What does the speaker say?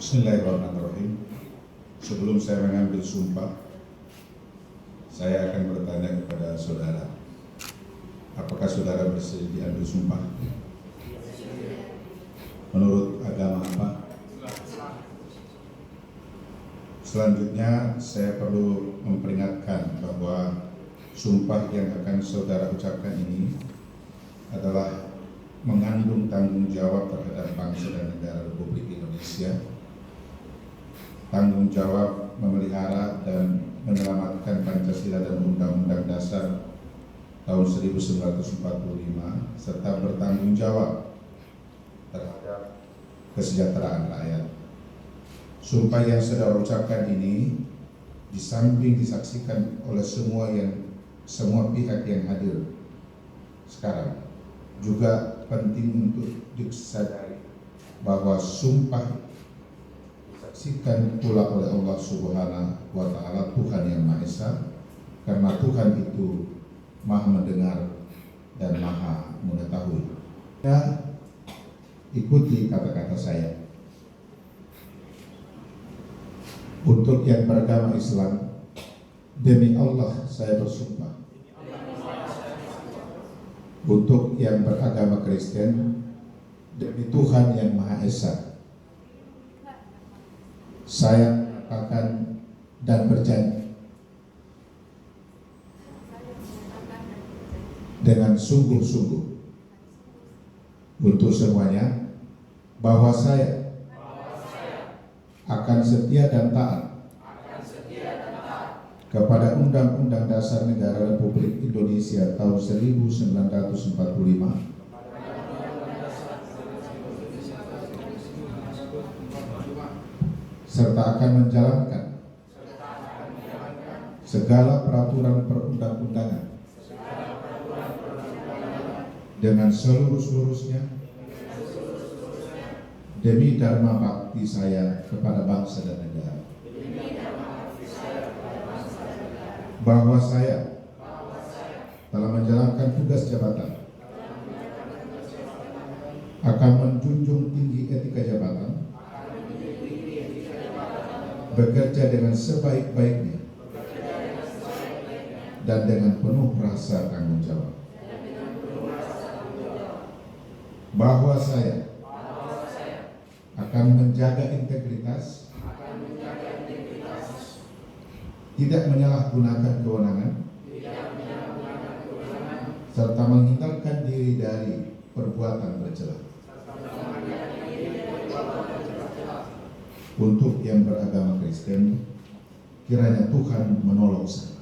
Bismillahirrahmanirrahim. Sebelum saya mengambil sumpah, saya akan bertanya kepada saudara, apakah saudara bersedia diambil sumpah? Menurut agama apa? Selanjutnya saya perlu memperingatkan bahwa sumpah yang akan saudara ucapkan ini adalah mengandung tanggung jawab terhadap bangsa dan negara Republik Indonesia, tanggung jawab memelihara dan menyelamatkan Pancasila dan Undang-Undang Dasar tahun 1945, serta bertanggung jawab terhadap kesejahteraan rakyat. Sumpah yang saudara ucapkan ini di samping disaksikan oleh semua pihak yang hadir sekarang, juga penting untuk disadari bahwa sumpah disaksikan pula oleh Allah Subhanahu wa Ta'ala, Tuhan yang Maha Esa, karena Tuhan itu Maha mendengar dan Maha mengetahui. Ya, ikuti kata-kata saya. Untuk yang beragama Islam, demi Allah saya bersumpah. Untuk yang beragama Kristen, demi Tuhan yang Maha Esa, saya mengatakan dan berjanji dengan sungguh-sungguh untuk semuanya bahwa saya akan setia dan taat kepada Undang-Undang Dasar Negara Republik Indonesia tahun 1945 serta akan menjalankan segala peraturan perundang-undangan dengan seluruh-seluruhnya demi dharma bakti saya kepada bangsa dan negara, bahwa saya telah menjalankan tugas jabatan, akan menjunjung tinggi etika jabatan, bekerja dengan sebaik-baiknya dan dengan penuh rasa tanggung jawab, bahwa saya akan menjaga integritas, tidak menyalahgunakan kewenangan, serta menghindarkan diri dari perbuatan tercela. Untuk yang beragama Kristen, kiranya Tuhan menolong saya.